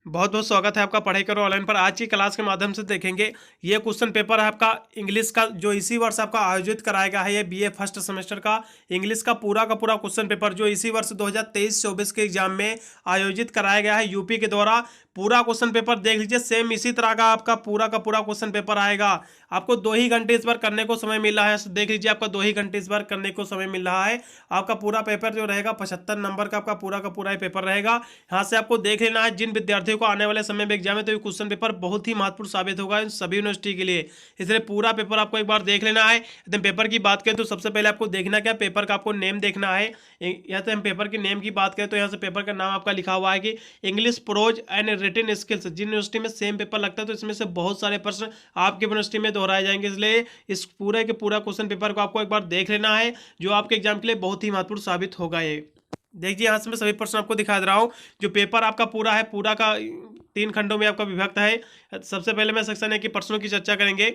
बहुत बहुत स्वागत है आपका पढ़ाई करो ऑनलाइन पर। आज की क्लास के माध्यम से देखेंगे ये क्वेश्चन पेपर है आपका इंग्लिश का, जो इसी वर्ष आपका आयोजित कराया गया है। ये बीए फर्स्ट सेमेस्टर का इंग्लिश का पूरा क्वेश्चन पेपर जो इसी वर्ष 2023-24 के एग्जाम में आयोजित कराया गया है यूपी के द्वारा। पूरा क्वेश्चन पेपर देख लीजिए, सेम इसी तरह का आपका पूरा क्वेश्चन पेपर आएगा। आपको 2 ही घंटे इस बार करने को समय मिल रहा है, देख लीजिए आपका 2 ही घंटे इस बार करने को समय मिल रहा है। आपका पूरा पेपर जो रहेगा 75 नंबर का आपका पूरा ही पेपर रहेगा। यहाँ से आपको देख लेना है जिन विद्यार्थियों को आने वाले समय में एग्जाम है तो ये क्वेश्चन पेपर बहुत ही महत्वपूर्ण साबित होगा इन सभी यूनिवर्सिटी के लिए, इसलिए पूरा पेपर आपको एक बार देख लेना है। यदि पेपर की बात करें तो सबसे पहले आपको देखना क्या, पेपर का आपको नेम देखना है। यहाँ से हम पेपर के नेम की बात करें तो यहाँ से पेपर का नाम आपका लिखा हुआ है कि English prose and written skills. जिन यूनिवर्सिटी में सेम पेपर लगता है तो इसमें से बहुत सारे प्रश्न आपकी यूनिवर्सिटी में दोहराए जाएंगे, इसलिए इस पूरे के पूरा क्वेश्चन पेपर को आपको एक बार देख लेना है, जो आपके एग्जाम के लिए बहुत ही महत्वपूर्ण साबित होगा। ये देखिए यहाँ से मैं सभी प्रश्न आपको दिखा दे रहा हूँ। जो पेपर आपका पूरा है, पूरा का 3 खंडों में आपका विभक्त है। सबसे पहले मैं सेक्शन ए के प्रश्नों की चर्चा करेंगे।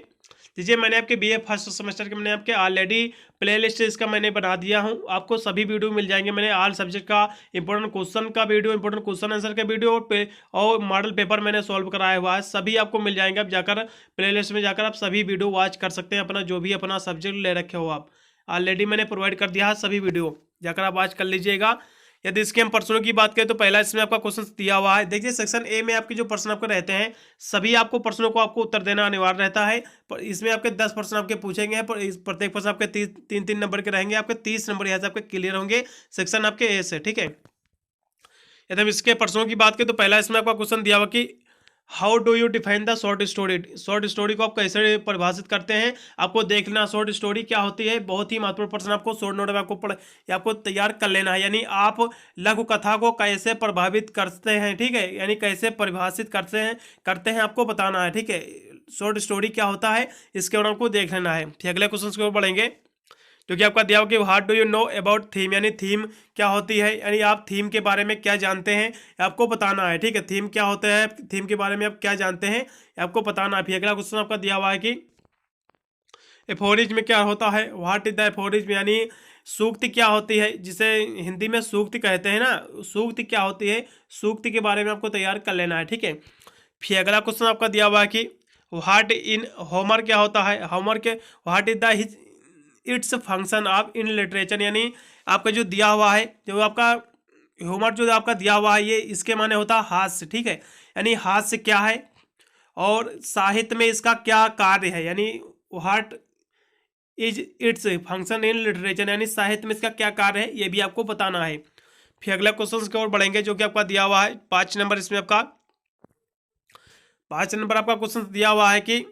देखिए मैंने आपके बीए फर्स्ट सेमेस्टर के मैंने आपके ऑलरेडी प्लेलिस्ट इसका मैंने बना दिया हूँ, आपको सभी वीडियो मिल जाएंगे। मैंने ऑल सब्जेक्ट का इंपॉर्टेंट क्वेश्चन का वीडियो, इंपॉर्टेंट क्वेश्चन आंसर का वीडियो और मॉडल पेपर मैंने सॉल्व कराया हुआ है, सभी आपको मिल जाएंगे। आप जाकर प्लेलिस्ट में जाकर आप सभी वीडियो वॉच कर सकते हैं, अपना जो भी अपना सब्जेक्ट ले रखे हो आप ऑलरेडी मैंने प्रोवाइड कर दिया है सभी वीडियो, जाकर आप वॉच कर लीजिएगा। यदि इसके हम प्रश्नों की बात करें तो पहला इसमें आपका क्वेश्चन दिया हुआ है। देखिए सेक्शन ए में आपके जो प्रश्न आपके रहते हैं सभी आपको प्रश्नों को आपको उत्तर देना अनिवार्य रहता है। पर इसमें आपके 10 प्रश्न आपके पूछेंगे, पर इस प्रत्येक प्रश्न आपके 3-3 नंबर के रहेंगे। आपके 30 नंबर यहाँ से आपके क्लियर होंगे सेक्शन आपके ए से, ठीक है। यदि हम इसके प्रश्नों की बात करें तो पहला इसमें आपका क्वेश्चन दिया हुआ कि how do you define the short story. Short story को आप कैसे परिभाषित करते हैं, आपको देखना शॉर्ट स्टोरी क्या होती है। बहुत ही महत्वपूर्ण प्रश्न आपको शॉर्ट नोट में आपको तैयार कर लेना है, यानी आप लघु कथा को कैसे प्रभावित करते हैं, ठीक है, यानी कैसे परिभाषित करते हैं आपको बताना है, ठीक है। शॉर्ट स्टोरी क्या होता है इसके बारे में आपको देख लेना है। फिर अगले क्वेश्चन की ओर बढ़ेंगे जो कि आपका दिया हो कि what do you know about theme, यानी थीम क्या होती है, यानी आप थीम के बारे में क्या जानते हैं आपको बताना है, ठीक है। थीम क्या होता है, थीम के बारे में आप क्या जानते हैं आपको बताना है। फिर अगला क्वेश्चन आपका दिया हुआ है कि एफोरिज्म में क्या होता है, व्हाट इज द एफोरिज्म, यानी सूक्ति क्या होती है, जिसे हिंदी में सूक्ति कहते हैं ना, सूक्ति क्या होती है, सूक्ति के बारे में आपको तैयार कर लेना है, ठीक है। फिर अगला क्वेश्चन आपका दिया हुआ है कि व्हाट इन होमर क्या होता है, होमर के what is the its function of in literature, यानी आपका जो दिया हुआ है, जो आपका ह्यूमर जो आपका दिया हुआ है ये इसके माने होता है हास्य, ठीक है। यानी हास्य क्या है और साहित्य में इसका क्या कार्य है, यानी what is its function in literature, यानी साहित्य में इसका क्या कार्य है ये भी आपको बताना है। फिर अगला क्वेश्चन की ओर बढ़ेंगे जो कि आपका दिया हुआ है 5 नंबर, इसमें आपका 5 नंबर आपका क्वेश्चन दिया हुआ है कि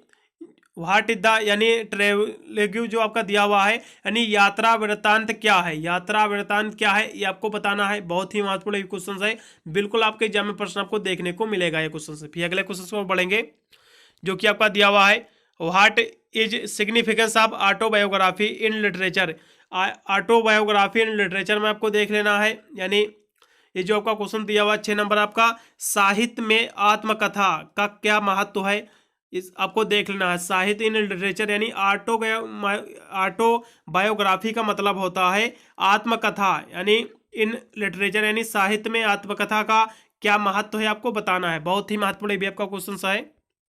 व्हाट इज द, यानी ट्रेवलेग्यू जो आपका दिया हुआ है, यानी यात्रा वृत्तांत क्या है, यात्रा वृत्तांत क्या है ये आपको बताना है। बहुत ही महत्वपूर्ण क्वेश्चन है, बिल्कुल आपके एग्जाम में प्रश्न आपको देखने को मिलेगा ये क्वेश्चन से। फिर अगले क्वेश्चन को बढ़ेंगे जो कि आपका दिया हुआ है what is significance of autobiography in literature. Autobiography in literature में आपको देख लेना है, यानी ये जो आपका क्वेश्चन दिया हुआ 6 नंबर आपका साहित्य में आत्मकथा का क्या महत्व है, इस आपको देख लेना है। साहित्य इन लिटरेचर यानी ऑटोबायोग्राफी का मतलब होता है आत्मकथा, यानी इन लिटरेचर यानी साहित्य में आत्मकथा का क्या महत्व है आपको बताना है। बहुत ही महत्वपूर्ण भी आपका क्वेश्चन है।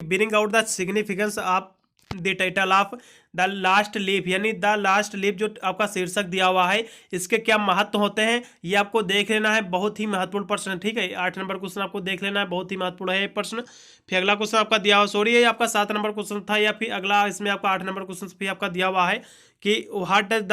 Bring out the significance of the title of the last leaf, यानी द लास्ट लीफ जो आपका शीर्षक दिया हुआ है इसके क्या महत्व होते हैं ये आपको देख लेना है। बहुत ही महत्वपूर्ण प्रश्न है, ठीक है। 8 नंबर क्वेश्चन आपको देख लेना है, बहुत ही महत्वपूर्ण है ये प्रश्न। फिर अगला क्वेश्चन आपका दिया हुआ, सॉरी ये आपका 7 नंबर क्वेश्चन था, या फिर अगला इसमें आपका 8 नंबर क्वेश्चन फिर आपका दिया हुआ है कि व्हाट डज द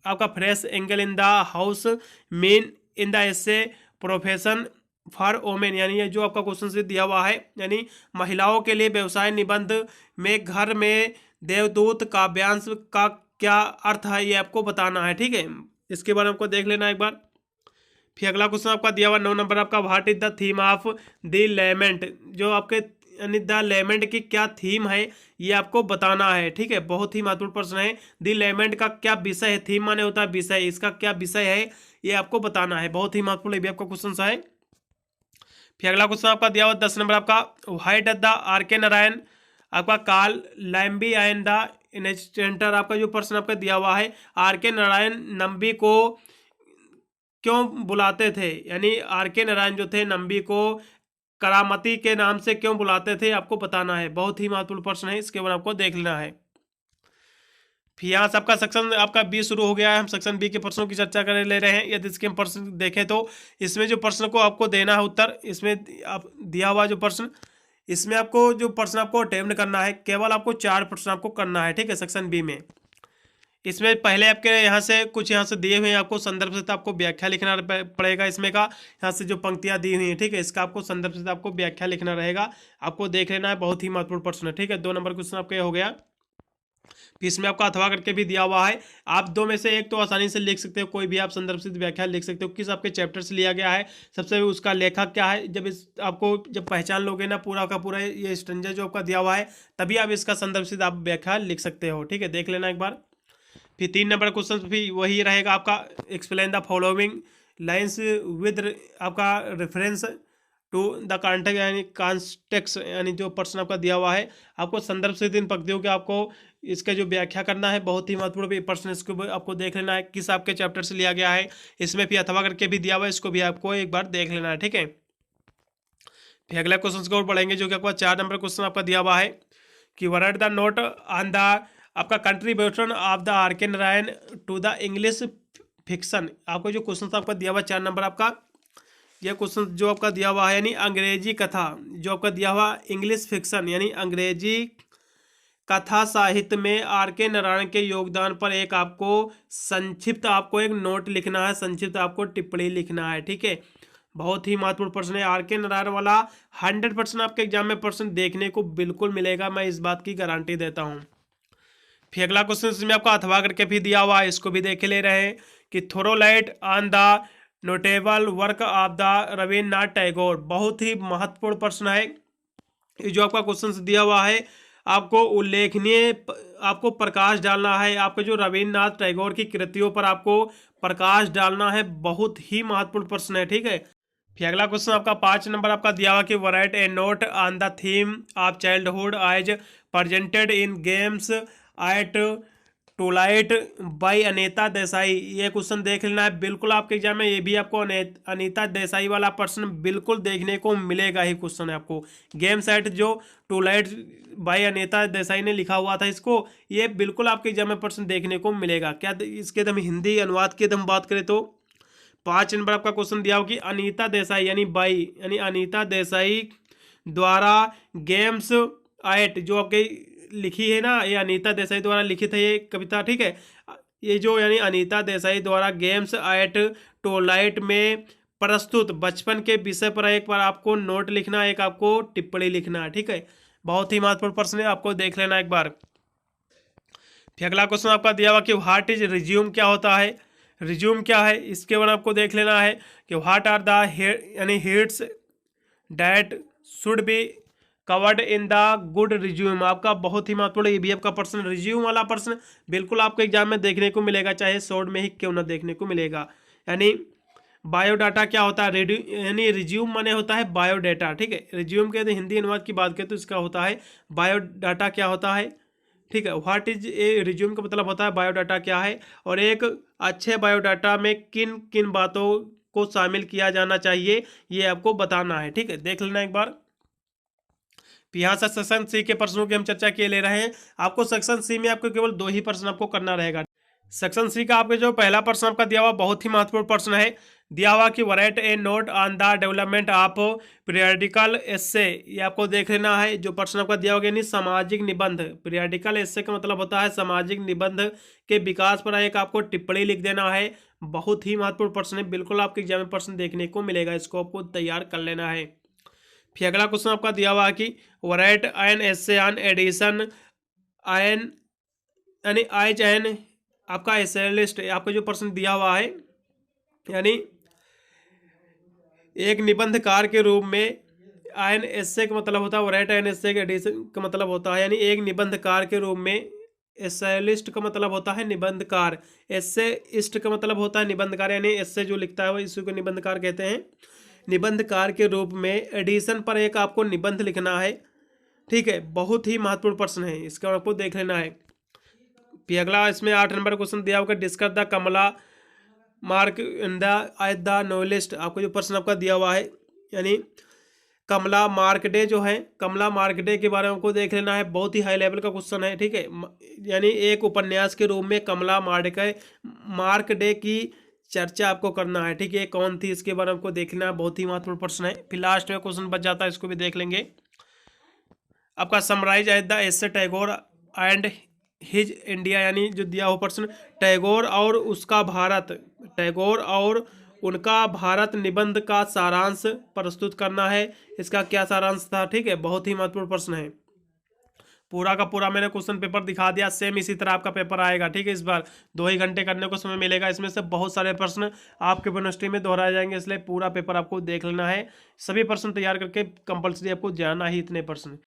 आपका fresh angle in the house mean in the essay profession for women, यानी ये जो आपका क्वेश्चन से दिया हुआ है, यानी महिलाओं के लिए व्यवसाय निबंध में घर में देवदूत काव्यांश का क्या अर्थ है ये आपको बताना है, ठीक है। इसके बारे में आपको देख लेना एक बार। फिर अगला क्वेश्चन आपका दिया हुआ 9 नंबर आपका what is the theme of the lament, जो आपके यानी द लेमेंट की क्या थीम है ये आपको बताना है, ठीक है। बहुत ही महत्वपूर्ण प्रश्न है, द लेमेंट का क्या विषय है, थीम माने होता है विषय, इसका क्या विषय है ये आपको बताना है। बहुत ही महत्वपूर्ण भी आपका क्वेश्चन है। फिर अगला क्वेश्चन आपका दिया हुआ 10 नंबर आपका white the R K Narayan आपका काल लैम्बी एंड द इन्वेस्टेंटर, आपका जो प्रश्न आपका दिया हुआ है आर के नारायण नंबी को क्यों बुलाते थे, यानी आर के नारायण जो थे नंबी को करामती के नाम से क्यों बुलाते थे, आपको बताना है। बहुत ही महत्वपूर्ण प्रश्न है, इसके बाद आपको देख लेना है। फिर यहाँ से आपका सेक्शन आपका बी शुरू हो गया है। हम सेक्शन बी के प्रश्नों की चर्चा कर ले रहे हैं। यदि इसके हम प्रश्न देखें तो इसमें जो प्रश्न को आपको देना है उत्तर, इसमें आप दिया हुआ जो प्रश्न, इसमें आपको जो प्रश्न आपको अटेम्प्ट करना है, केवल आपको 4 प्रश्न आपको करना है, ठीक है, सेक्शन बी में। इसमें पहले आपके यहाँ से कुछ यहाँ से दिए हुए हैं, आपको संदर्भ से आपको व्याख्या लिखना पड़ेगा। इसमें का यहाँ से जो पंक्तियाँ दी हुई हैं, ठीक है, इसका आपको संदर्भ से आपको व्याख्या लिखना रहेगा। आपको देख लेना है, बहुत ही महत्वपूर्ण प्रश्न है, ठीक है। 2 नंबर क्वेश्चन आपका हो गया। इसमें आपका अथवा करके भी दिया हुआ है। आप 2 में से एक तो आसानी से लिख सकते हो, कोई भी आप संदर्भ से व्याख्या लिख सकते हो, किस आपके चैप्टर से लिया गया है, सबसे उसका लेखक क्या है। जब इस आपको जब पहचान लोगे ना पूरा का पूरा ये स्ट्रक्चर जो आपका दिया हुआ है, तभी आप इसका संदर्भ से आप व्याख्या लिख सकते हो, ठीक है। देख लेना एक बार। फिर 3 नंबर क्वेश्चन भी वही रहेगा आपका, explain the following lines with आपका रेफरेंस टू द कॉन्टेक्स्ट यानी कॉन्टेक्स्ट, यानी जो प्रश्न आपका दिया हुआ है, आपको संदर्भ से 3 पंक्तियों के आपको इसका जो व्याख्या करना है। बहुत ही महत्वपूर्ण प्रश्न, इसको आपको देख लेना है किस आपके चैप्टर से लिया गया है। इसमें भी अथवा करके भी दिया हुआ है, इसको भी आपको एक बार देख लेना है, ठीक है। फिर अगला क्वेश्चन को और पढ़ेंगे, जो कि आपका 4 नंबर क्वेश्चन आपका दिया हुआ है कि what the note on the आपका contribution of the R K Narayan to the English fiction. आपको जो क्वेश्चन आपका दिया हुआ 4 नंबर आपका, यह क्वेश्चन जो आपका दिया हुआ है, यानी अंग्रेजी कथा जो आपका दिया हुआ इंग्लिश फिक्शन यानी अंग्रेजी कथा साहित्य में आर के नारायण के योगदान पर एक आपको संक्षिप्त आपको एक नोट लिखना है, संक्षिप्त आपको टिप्पणी लिखना है, ठीक है। बहुत ही महत्वपूर्ण प्रश्न है। आर के नारायण वाला 100% आपके एग्जाम में प्रश्न देखने को बिल्कुल मिलेगा, मैं इस बात की गारंटी देता हूँ। फिर अगला क्वेश्चन इसमें आपका अथवा करके भी दिया हुआ है, इसको भी देख ले रहे हैं कि throw light on the notable work of the Rabindranath Tagore. बहुत ही महत्वपूर्ण प्रश्न है ये जो आपका क्वेश्चन दिया हुआ है। आपको उल्लेखनीय आपको प्रकाश डालना है, आपके जो रविन्द्रनाथ टैगोर की कृतियों पर आपको प्रकाश डालना है। बहुत ही महत्वपूर्ण प्रश्न है, ठीक है। फिर अगला क्वेश्चन आपका 5 नंबर आपका दिया हुआ कि write a note on the theme of childhood as presented in Games at Twilight by Anita Desai. ये क्वेश्चन देख लेना है, बिल्कुल आपके एग्जाम में ये भी आपको अनीता देसाई वाला प्रश्न बिल्कुल देखने को मिलेगा ही। क्वेश्चन है आपको गेम सेट जो टूलाइट बाई अनीता देसाई ने लिखा हुआ था, इसको ये बिल्कुल आपके एग्जाम में प्रश्न देखने को मिलेगा। क्या इसके हम हिंदी अनुवाद की हम बात करें तो 5 नंबर आपका क्वेश्चन दिया हो कि अनीता देसाई यानी बाई यानी अनीता देसाई द्वारा गेम्स एट जो आपके लिखी है ना, ये अनीता देसाई द्वारा लिखित है ये कविता, ठीक है। ये जो यानी अनीता देसाई द्वारा गेम्स एट टोलाइट में प्रस्तुत बचपन के विषय पर एक बार आपको नोट लिखना, एक आपको टिप्पणी लिखना है, ठीक है। बहुत ही महत्वपूर्ण प्रश्न है, आपको देख लेना एक बार। फिर अगला क्वेश्चन आपका दिया हुआ कि व्हाट इज रिज्यूम क्या होता है, रिज्यूम क्या है, इसके बाद आपको देख लेना है कि व्हाट आर द यानी hits that should be covered in the good resume. आपका बहुत ही महत्वपूर्ण ये भी आपका प्रश्न, रिज्यूम वाला प्रश्न बिल्कुल आपको एग्जाम में देखने को मिलेगा, चाहे शॉर्ट में ही क्यों ना देखने को मिलेगा। यानी बायोडाटा क्या होता है, यानी रिज्यूम माने होता है बायोडाटा, ठीक है। रिज्यूम के यदि हिंदी अनुवाद की बात करें तो इसका होता है बायोडाटा क्या होता है, ठीक है। व्हाट इज ए रिज्यूम का मतलब होता है बायोडाटा क्या है, और एक अच्छे बायोडाटा में किन किन बातों को शामिल किया जाना चाहिए ये आपको बताना है, ठीक है। देख लेना एक बार। यहाँ से सेक्शन सी के प्रश्नों की हम चर्चा किए ले रहे हैं। आपको सेक्शन सी में आपको केवल 2 ही प्रश्न आपको करना रहेगा। सेक्शन सी का आपके जो पहला प्रश्न आपका दिया हुआ बहुत ही महत्वपूर्ण प्रश्न है, दिया हुआ कि write a note on the development of periodical essay. ये आपको देख लेना है, जो प्रश्न आपका दिया होगा यानी सामाजिक निबंध। पीरियडिकल एस्से का मतलब होता है सामाजिक निबंध के विकास पर एक आपको टिप्पणी लिख देना है। बहुत ही महत्वपूर्ण प्रश्न है, बिल्कुल आपके एग्जाम में प्रश्न देखने को मिलेगा, इसको आपको तैयार कर लेना है। फिर अगला क्वेश्चन आपका दिया हुआ है कि write an essay on Addison an यानी आइज एन आपका एसेलिस्ट। आपका जो प्रश्न दिया हुआ है यानी एक निबंधकार के रूप में एन एस्से का मतलब होता है राइट एन एस्से के एडिशन का मतलब होता है यानी एक निबंधकार के रूप में। एसेलिस्ट का मतलब होता है निबंधकार, एस्सेइस्ट का मतलब होता है निबंधकार, यानी एस्से जो लिखता है वो इसी को निबंधकार कहते हैं। निबंधकार के रूप में एडिशन पर एक आपको निबंध लिखना है, ठीक है। बहुत ही महत्वपूर्ण प्रश्न है, इसका आपको देख लेना है। फिर अगला इसमें 8 नंबर क्वेश्चन दिया होगा discuss the Kamala mark in the at the novelist. आपको जो प्रश्न आपका दिया हुआ है यानी कमला मार्कंडे जो है, कमला मार्कंडे के बारे में हमको देख लेना है। बहुत ही हाई लेवल का क्वेश्चन है, ठीक है। यानी एक उपन्यास के रूप में कमला मार्कंडे की चर्चा आपको करना है, ठीक है। कौन थी इसके बारे में हमको देखना है, बहुत ही महत्वपूर्ण प्रश्न है। फिर लास्ट में क्वेश्चन बच जाता है, इसको भी देख लेंगे। आपका summarise at the essay Tagore and his India, यानी जो दिया हुआ प्रश्न, टैगोर और उसका भारत, टैगोर और उनका भारत निबंध का सारांश प्रस्तुत करना है। इसका क्या सारांश था, ठीक है। बहुत ही महत्वपूर्ण प्रश्न है। पूरा का पूरा मैंने क्वेश्चन पेपर दिखा दिया, सेम इसी तरह आपका पेपर आएगा, ठीक है। इस बार 2 ही घंटे करने को समय मिलेगा, इसमें से बहुत सारे प्रश्न आपके यूनिवर्सिटी में दोहराए जाएंगे, इसलिए पूरा पेपर आपको देख लेना है। सभी प्रश्न तैयार करके कंपलसरी आपको जाना ही, इतने प्रश्न।